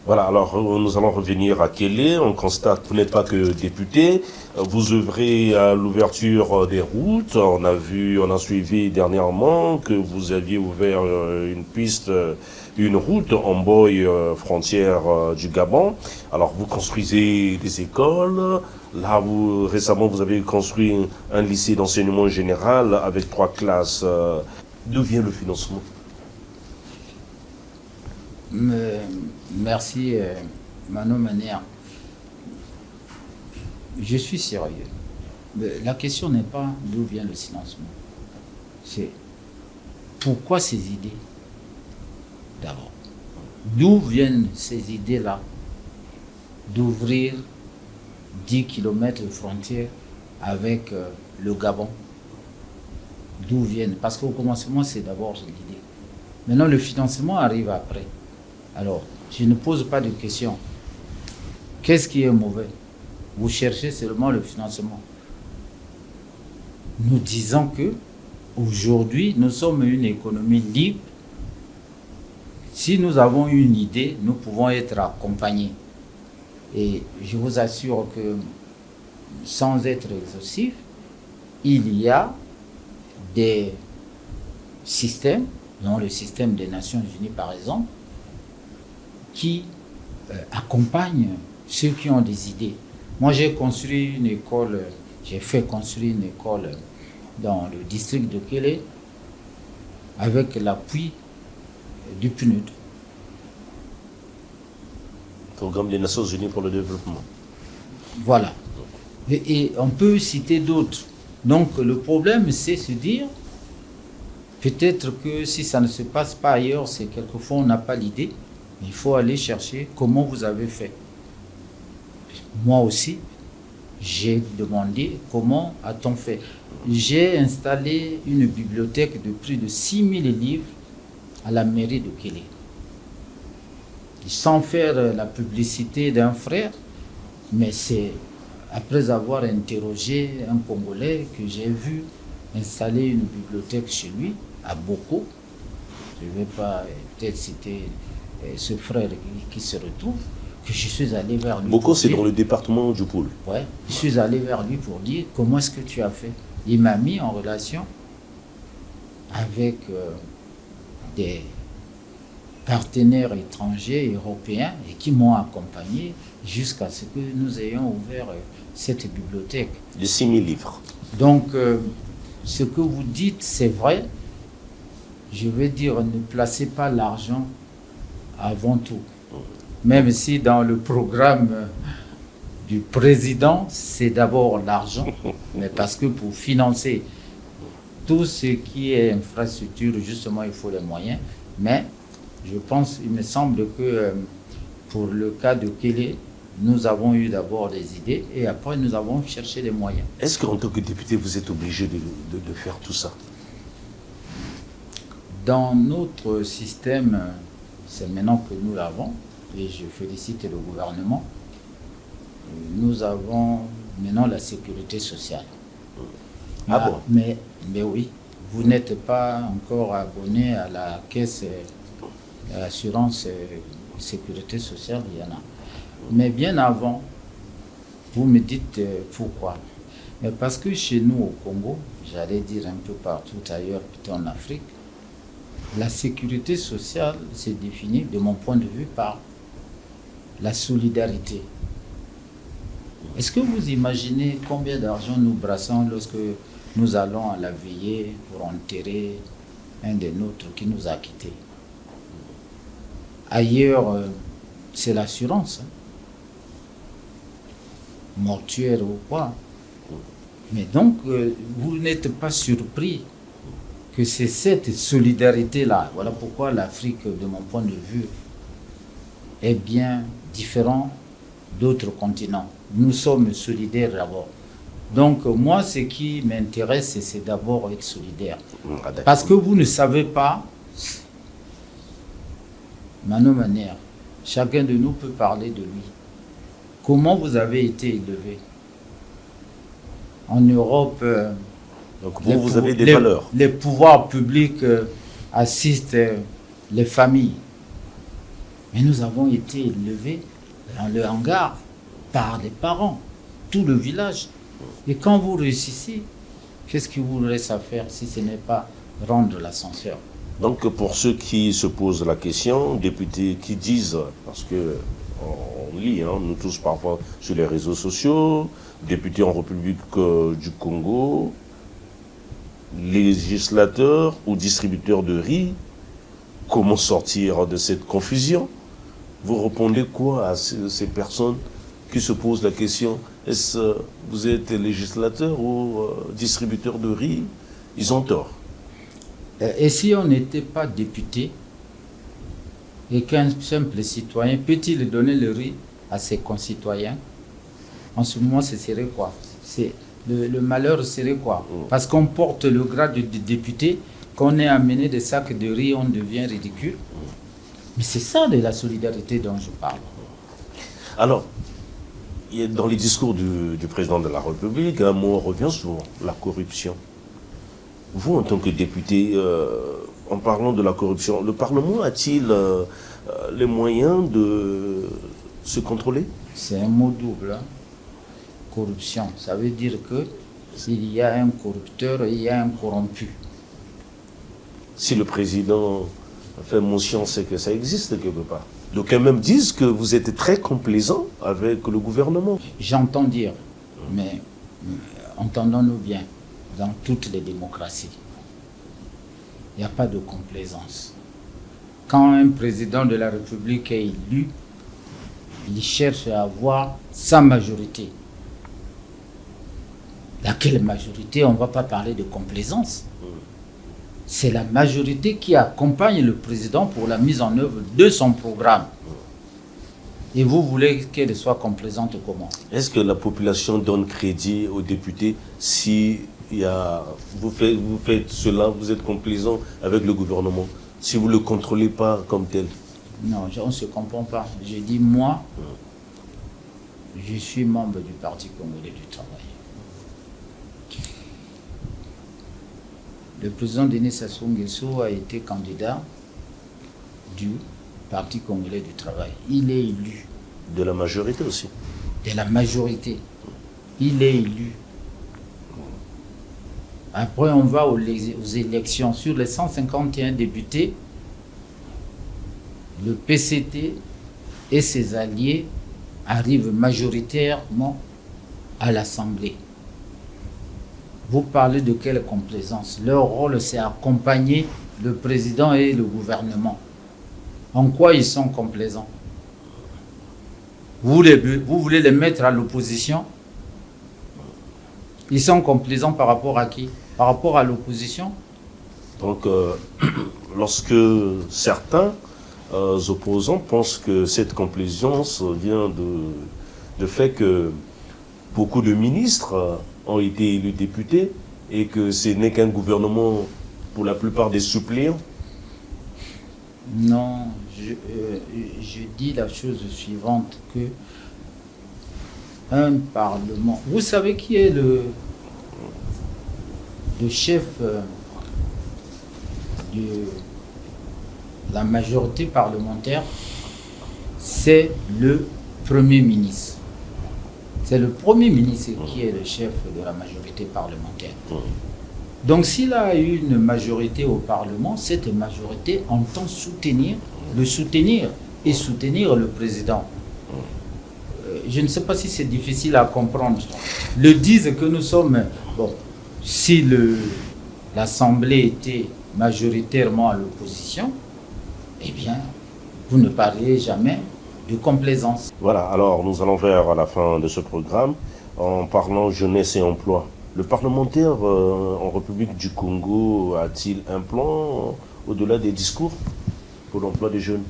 Voilà, alors nous allons revenir à Kélé. On constate que vous n'êtes pas que député. Vous œuvrez à l'ouverture des routes. On a suivi dernièrement que vous aviez ouvert une piste, une route en Boye, frontière du Gabon. Alors vous construisez des écoles. Là, récemment, vous avez construit un lycée d'enseignement général avec 3 classes. D'où vient le financement? Merci, Mano Manière. Je suis sérieux. Mais la question n'est pas d'où vient le financement. C'est pourquoi ces idées, d'abord. D'où viennent ces idées-là d'ouvrir 10 km de frontière avec le Gabon? D'où viennent? Parce qu'au commencement, c'est d'abord l'idée. Maintenant, le financement arrive après. Alors, je ne pose pas de questions. Qu'est-ce qui est mauvais? Vous cherchez seulement le financement. Nous disons que aujourd'hui, nous sommes une économie libre. Si nous avons une idée, nous pouvons être accompagnés. Et je vous assure que, sans être exhaustif, il y a des systèmes, dont le système des Nations Unies par exemple, qui accompagnent ceux qui ont des idées. Moi, j'ai construit une école, j'ai fait construire une école dans le district de Kélé avec l'appui du PNUD. Programme des Nations Unies pour le développement. Voilà. Et on peut citer d'autres. Donc, le problème, c'est se dire, peut-être que si ça ne se passe pas ailleurs, c'est quelquefois on n'a pas l'idée. Il faut aller chercher comment vous avez fait. Moi aussi, j'ai demandé comment a-t-on fait. J'ai installé une bibliothèque de plus de 6000 livres à la mairie de Kélé. Sans faire la publicité d'un frère, mais c'est après avoir interrogé un Congolais que j'ai vu installer une bibliothèque chez lui, à Boko. Je ne vais pas peut-être citer ce frère qui se retrouve, que je suis allé vers lui. Boko, c'est dans le département du Poul. Oui, je suis allé vers lui pour dire comment est-ce que tu as fait. Il m'a mis en relation avec des partenaires étrangers, européens, et qui m'ont accompagné jusqu'à ce que nous ayons ouvert cette bibliothèque. De 6000 livres. Donc, ce que vous dites, c'est vrai. Je veux dire, ne placez pas l'argent avant tout. Même si dans le programme du président, c'est d'abord l'argent, mais parce que pour financer tout ce qui est infrastructure, justement, il faut les moyens. Mais je pense, il me semble que pour le cas de Kélé, nous avons eu d'abord des idées et après nous avons cherché les moyens. Est-ce qu'en tant que député, vous êtes obligé de faire tout ça? Dans notre système, c'est maintenant que nous l'avons, et je félicite le gouvernement, nous avons maintenant la sécurité sociale. Ah bon? Mais oui, vous n'êtes pas encore abonné à la caisse d'assurance sécurité sociale, il y en a. Mais bien avant, vous me dites pourquoi. Mais parce que chez nous au Congo, j'allais dire un peu partout ailleurs, plutôt en Afrique, la sécurité sociale s'est définie, de mon point de vue, par la solidarité. Est-ce que vous imaginez combien d'argent nous brassons lorsque nous allons à la veillée pour enterrer un des nôtres qui nous a quittés? Ailleurs, c'est l'assurance, mortuaire ou quoi. Mais donc, vous n'êtes pas surpris que c'est cette solidarité-là. Voilà pourquoi l'Afrique, de mon point de vue, est bien différente d'autres continents. Nous sommes solidaires d'abord. Donc moi, ce qui m'intéresse, c'est d'abord être solidaire. Parce que vous ne savez pas, Mano Manière, chacun de nous peut parler de lui. Comment vous avez été élevé? En Europe, donc vous avez des valeurs. Les pouvoirs publics assistent les familles. Mais nous avons été élevés dans le hangar par les parents, tout le village. Et quand vous réussissez, qu'est-ce qu'il vous reste à faire si ce n'est pas rendre l'ascenseur? Donc pour ceux qui se posent la question, députés qui disent, parce que on lit, nous tous parfois sur les réseaux sociaux, députés en République du Congo, législateurs ou distributeurs de riz, comment sortir de cette confusion? Vous répondez quoi à ces personnes qui se posent la question? Est-ce que vous êtes législateur ou distributeur de riz? Ils ont tort. Et si on n'était pas député et qu'un simple citoyen, peut-il donner le riz à ses concitoyens? En ce moment, ce serait quoi? Le malheur serait quoi? Parce qu'on porte le grade de député, qu'on est amené des sacs de riz, on devient ridicule. Mais c'est ça de la solidarité dont je parle. Alors, dans les discours du président de la République, un mot revient souvent, la corruption. Vous, en tant que député, en parlant de la corruption, le Parlement a-t-il les moyens de se contrôler? C'est un mot double. Corruption, ça veut dire que s'il y a un corrupteur, il y a un corrompu. Si le président fait mention, c'est que ça existe quelque part. Donc, quand même disent que vous êtes très complaisant avec le gouvernement. J'entends dire, mais entendons-nous bien, dans toutes les démocraties, il n'y a pas de complaisance. Quand un président de la République est élu, il cherche à avoir sa majorité. Laquelle majorité? On ne va pas parler de complaisance. C'est la majorité qui accompagne le président pour la mise en œuvre de son programme. Et vous voulez qu'elle soit complaisante comment? Est-ce que la population donne crédit aux députés si vous faites cela, vous êtes complaisant avec le gouvernement, si vous ne le contrôlez pas comme tel? Non, on ne se comprend pas. Je dis, moi, je suis membre du Parti congolais du travail. Le président Denis Sassou Nguesso a été candidat du Parti congolais du travail. Il est élu. De la majorité aussi. De la majorité. Il est élu. Après, on va aux élections. Sur les 151 députés, le PCT et ses alliés arrivent majoritairement à l'Assemblée. Vous parlez de quelle complaisance? Leur rôle, c'est accompagner le président et le gouvernement. En quoi ils sont complaisants? Vous voulez les mettre à l'opposition? Ils sont complaisants par rapport à qui? Par rapport à l'opposition? Donc, lorsque certains opposants pensent que cette complaisance vient de fait que beaucoup de ministres ont été élus députés et que ce n'est qu'un gouvernement pour la plupart des suppléants? Non, je dis la chose suivante, que un parlement... Vous savez qui est le chef de la majorité parlementaire? C'est le Premier ministre. C'est le Premier ministre qui est le chef de la majorité parlementaire. Donc s'il a eu une majorité au Parlement, cette majorité entend le soutenir et soutenir le président. Je ne sais pas si c'est difficile à comprendre. Le disent que nous sommes... Bon, si l'Assemblée était majoritairement à l'opposition, eh bien, vous ne parlez jamais de complaisance. Voilà, alors nous allons vers la fin de ce programme en parlant jeunesse et emploi. Le parlementaire en République du Congo a-t-il un plan au-delà des discours pour l'emploi des jeunes?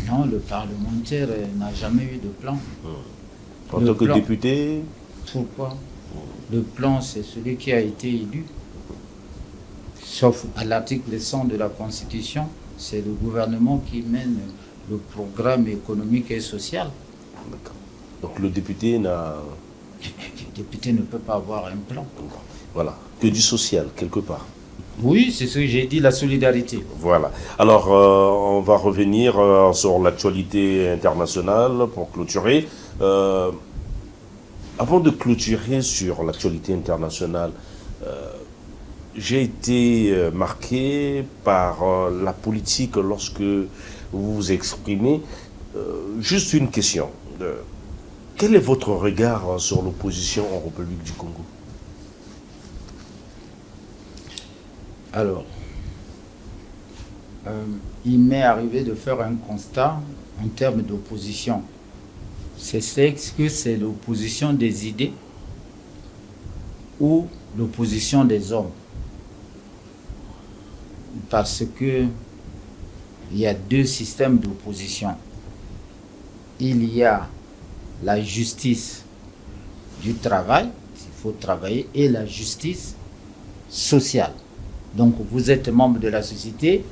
Non, le parlementaire n'a jamais eu de plan. En Le tant que plan. député, Pourquoi? Le plan, c'est celui qui a été élu. Sauf à l'article 100 de la Constitution, c'est le gouvernement qui mène le programme économique et social. d'accord. Donc le député n'a... Le député ne peut pas avoir un plan. Voilà, que du social, quelque part. Oui, c'est ce que j'ai dit, la solidarité. Voilà. Alors, on va revenir sur l'actualité internationale pour clôturer. Avant de clôturer sur l'actualité internationale, j'ai été marqué par la politique lorsque vous vous exprimez. Juste une question. Quel est votre regard sur l'opposition en République du Congo? Alors, il m'est arrivé de faire un constat en termes d'opposition. Est-ce que c'est l'opposition des idées ou l'opposition des hommes? Parce que il y a deux systèmes d'opposition. Il y a la justice du travail, il faut travailler, et la justice sociale. Donc vous êtes membre de la société,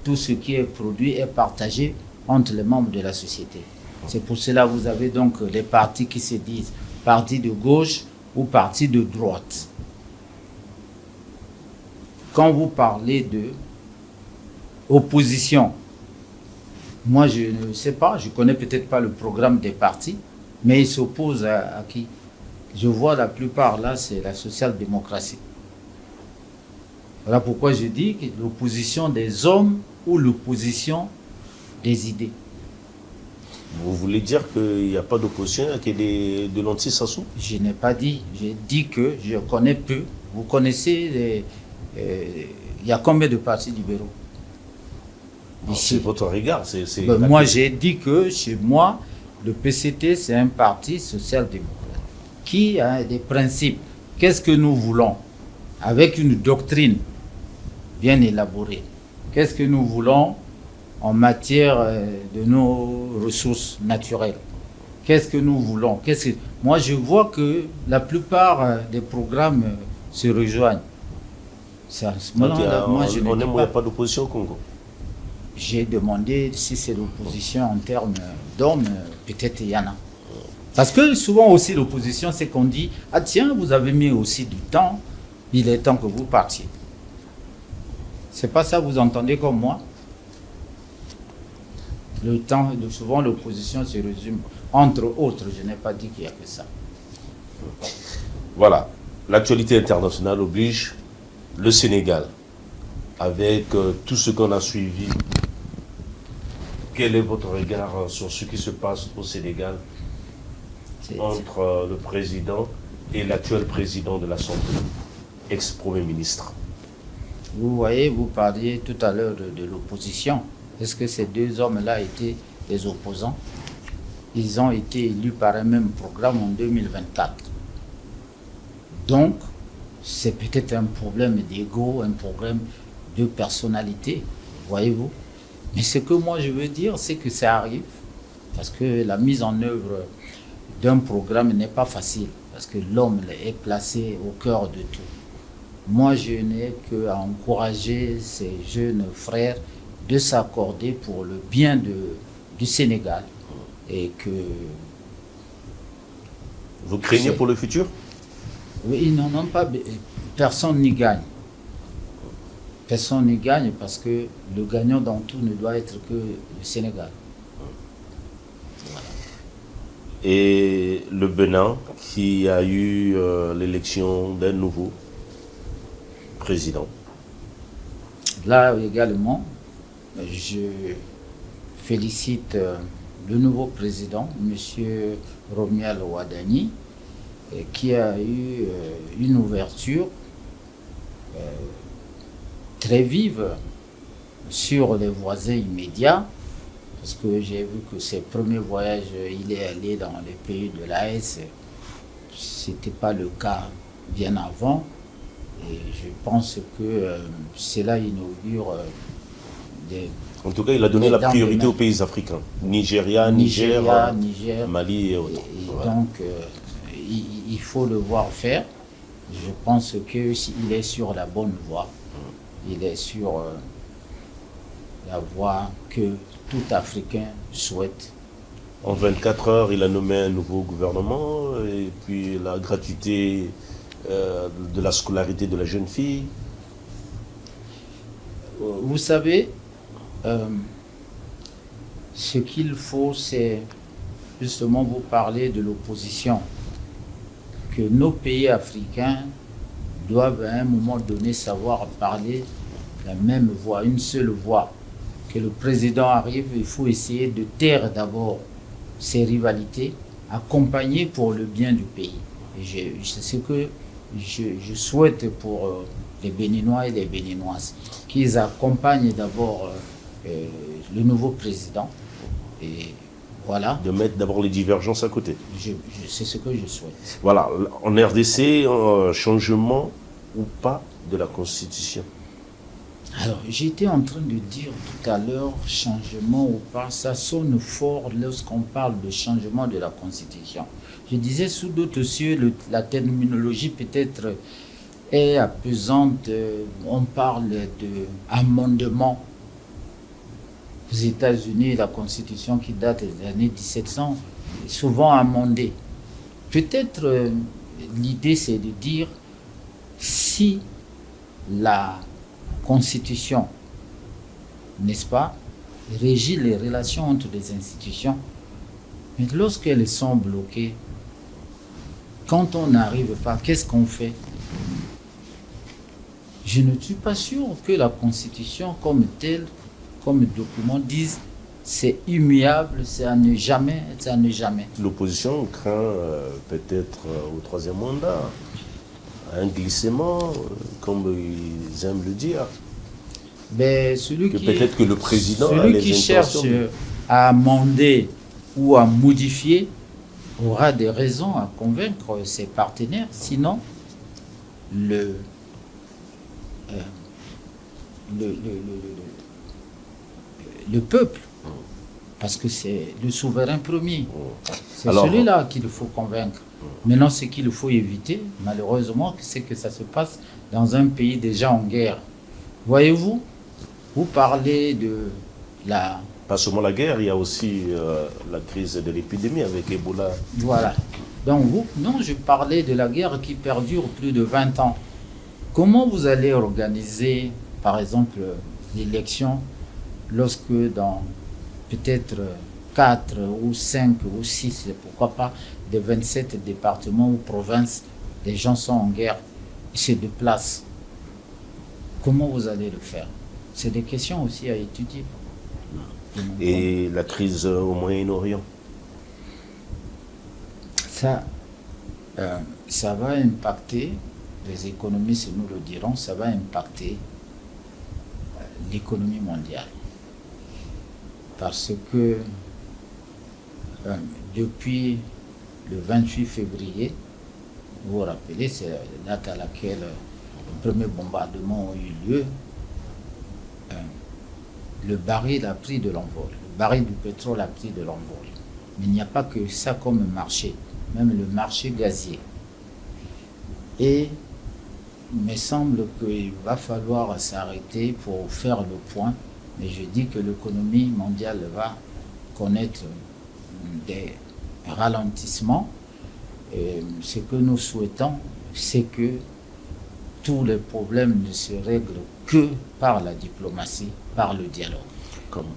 tout ce qui est produit est partagé entre les membres de la société. C'est pour cela que vous avez donc les partis qui se disent partis de gauche ou partis de droite. Quand vous parlez de opposition, moi je ne sais pas, je connais peut-être pas le programme des partis, mais ils s'opposent à qui? Je vois la plupart là, c'est la social-démocratie. Voilà pourquoi je dis que l'opposition des hommes ou l'opposition des idées. Vous voulez dire qu'il n'y a pas d'opposition, qu'il y a de l'anti-Sassou? Je n'ai pas dit, j'ai dit que je connais peu. Vous connaissez, il y a combien de partis libéraux ici? C'est votre regard. Moi, j'ai dit que chez moi, le PCT, c'est un parti social-démocrate qui a des principes. Qu'est-ce que nous voulons? Avec une doctrine bien élaborée. Qu'est-ce que nous voulons en matière de nos ressources naturelles? Qu'est-ce que nous voulons? Moi, je vois que la plupart des programmes se rejoignent. C'est à ce moment-là, moi, je ne dis il n'y a pas. pas d'opposition au Congo. J'ai demandé si c'est l'opposition en termes d'hommes, peut-être il y en a. Parce que souvent aussi l'opposition, c'est qu'on dit « Ah tiens, vous avez mis aussi du temps, il est temps que vous partiez. » C'est pas ça, vous entendez comme moi? Le temps, souvent l'opposition se résume, entre autres, je n'ai pas dit qu'il y a que ça. Voilà. L'actualité internationale oblige le Sénégal. Avec tout ce qu'on a suivi, quel est votre regard sur ce qui se passe au Sénégal entre le président et l'actuel président de l'Assemblée, ex-premier ministre? Vous voyez, vous parliez tout à l'heure de l'opposition. Est-ce que ces deux hommes-là étaient des opposants? Ils ont été élus par un même programme en 2024. Donc, c'est peut-être un problème d'ego, un problème de personnalité, voyez-vous. Mais ce que moi je veux dire, c'est que ça arrive, parce que la mise en œuvre d'un programme n'est pas facile, parce que l'homme est placé au cœur de tout. Moi, je n'ai qu'à encourager ces jeunes frères de s'accorder pour le bien du Sénégal. Et que... Vous craignez pour le futur? Oui, non, non, pas... Personne n'y gagne. Personne n'y gagne parce que le gagnant dans tout ne doit être que le Sénégal. Et le Bénin, qui a eu l'élection d'un nouveau président. Là également, je félicite le nouveau président, M. Romuald Wadani, qui a eu une ouverture très vive sur les voisins immédiats, parce que j'ai vu que ses premiers voyages, il est allé dans les pays de l'AES, ce n'était pas le cas bien avant. Et je pense que cela inaugure des... En tout cas, il a donné la priorité aux pays africains. Nigeria, Niger, Mali et autres. Et donc, il faut le voir faire. Je pense qu'il est sur la bonne voie. Il est sur la voie que tout Africain souhaite. En 24 heures, il a nommé un nouveau gouvernement et puis la gratuité de la scolarité de la jeune fille. Vous savez, ce qu'il faut, c'est justement vous parler de l'opposition. Que nos pays africains doivent à un moment donné savoir parler la même voix, une seule voix. Que le président arrive, il faut essayer de taire d'abord ces rivalités, accompagner pour le bien du pays. Et c'est ce que je souhaite pour les Béninois et les Béninoises, qu'ils accompagnent d'abord le nouveau président. Et voilà. De mettre d'abord les divergences à côté. C'est ce que je souhaite. Voilà, en RDC, changement ou pas de la Constitution? Alors, j'étais en train de dire tout à l'heure, changement ou pas, ça sonne fort lorsqu'on parle de changement de la Constitution. Je disais, sous d'autres cieux, la terminologie peut-être est apaisante. On parle d'amendement. Aux États-Unis, la Constitution qui date des années 1700 est souvent amendée. Peut-être l'idée, c'est de dire si la Constitution, n'est-ce pas, régit les relations entre les institutions, mais lorsqu'elles sont bloquées, quand on n'arrive pas, qu'est-ce qu'on fait? Je ne suis pas sûr que la Constitution comme telle, comme document, dise c'est immuable, c'est à ne jamais, c'est à ne jamais. L'opposition craint peut-être au troisième mandat un glissement, comme ils aiment le dire. Mais peut-être que le président celui qui cherche à amender ou à modifier aura des raisons à convaincre ses partenaires, sinon le peuple, parce que c'est le souverain premier. C'est celui-là qu'il faut convaincre. Maintenant, ce qu'il faut éviter, malheureusement, c'est que ça se passe dans un pays déjà en guerre. Voyez-vous, vous parlez de la... Pas seulement la guerre, il y a aussi la crise de l'épidémie avec Ebola. Voilà. Donc non, je parlais de la guerre qui perdure plus de 20 ans. Comment vous allez organiser, par exemple, l'élection lorsque dans peut-être 4 ou 5 ou 6, pourquoi pas, des 27 départements ou provinces, les gens sont en guerre et se déplacent? Comment vous allez le faire? C'est des questions aussi à étudier. Et la crise au Moyen-Orient? Ça va impacter, les économistes nous le diront, ça va impacter l'économie mondiale. Parce que depuis le 28 février, vous vous rappelez, c'est la date à laquelle le premier bombardement a eu lieu, le baril a pris de l'envol, le baril du pétrole a pris de l'envol. Mais il n'y a pas que ça comme marché, même le marché gazier. Et il me semble qu'il va falloir s'arrêter pour faire le point, mais je dis que l'économie mondiale va connaître des ralentissements. Et ce que nous souhaitons, c'est que tous les problèmes ne se règlent que par la diplomatie, par le dialogue.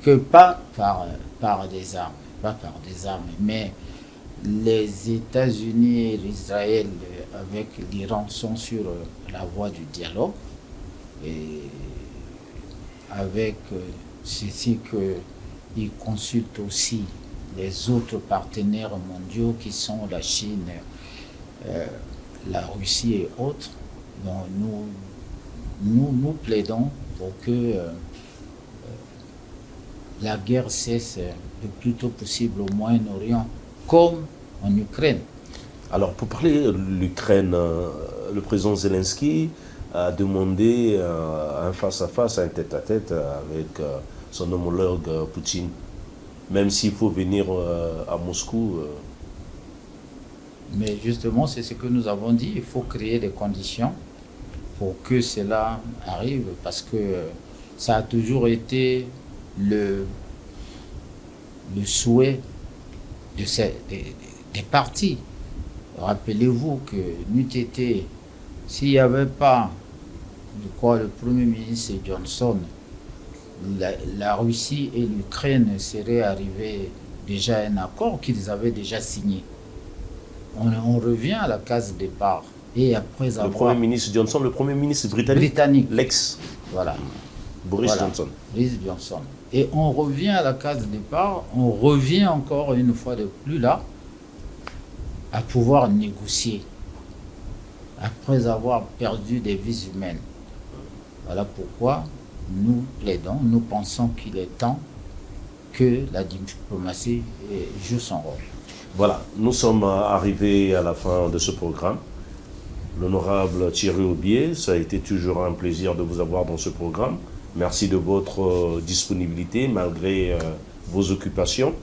Que pas par des armes, pas par des armes, mais les États-Unis et Israël avec l'Iran sont sur la voie du dialogue, et avec ceci qu'ils consultent aussi les autres partenaires mondiaux qui sont la Chine, la Russie et autres. Donc nous plaidons pour que la guerre cesse le plus tôt possible au Moyen-Orient, comme en Ukraine. Alors, pour parler de l'Ukraine, le président Zelensky a demandé un face-à-face, un tête-à-tête avec son homologue Poutine. Même s'il faut venir à Moscou. Mais justement, c'est ce que nous avons dit. Il faut créer des conditions pour que cela arrive, parce que ça a toujours été le souhait des partis. Rappelez-vous que n'eût été, s'il n'y avait pas, je crois, le Premier ministre Johnson, la Russie et l'Ukraine seraient arrivés déjà à un accord qu'ils avaient déjà signé. On revient à la case départ. Et après le Premier ministre Johnson, le Premier ministre britannique. L'ex. Voilà. Boris Johnson. Boris Johnson. Et on revient à la case départ, on revient encore une fois de plus là, à pouvoir négocier, après avoir perdu des vies humaines. Voilà pourquoi nous plaidons, nous pensons qu'il est temps que la diplomatie joue son rôle. Voilà, nous sommes arrivés à la fin de ce programme. L'honorable Thierry Aubier, ça a été toujours un plaisir de vous avoir dans ce programme. Merci de votre disponibilité malgré vos occupations.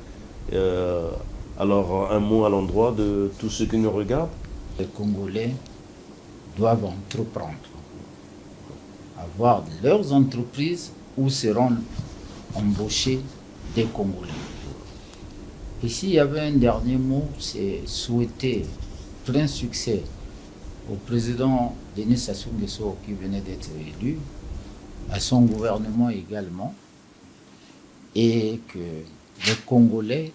Alors, un mot à l'endroit de tous ceux qui nous regardent. Les Congolais doivent entreprendre, avoir leurs entreprises où seront embauchés des Congolais. Et s'il y avait un dernier mot, c'est souhaiter plein succès au président Denis Sassou Nguesso qui venait d'être élu, à son gouvernement également, et que les Congolais,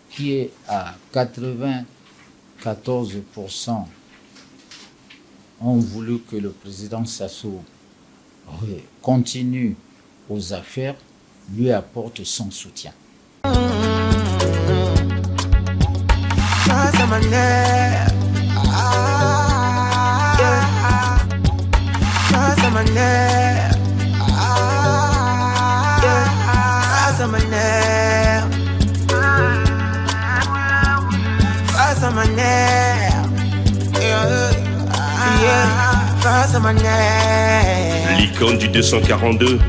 qui est à 94%, ont voulu que le président Sassou continue aux affaires, lui apporte son soutien. L'icône du 242,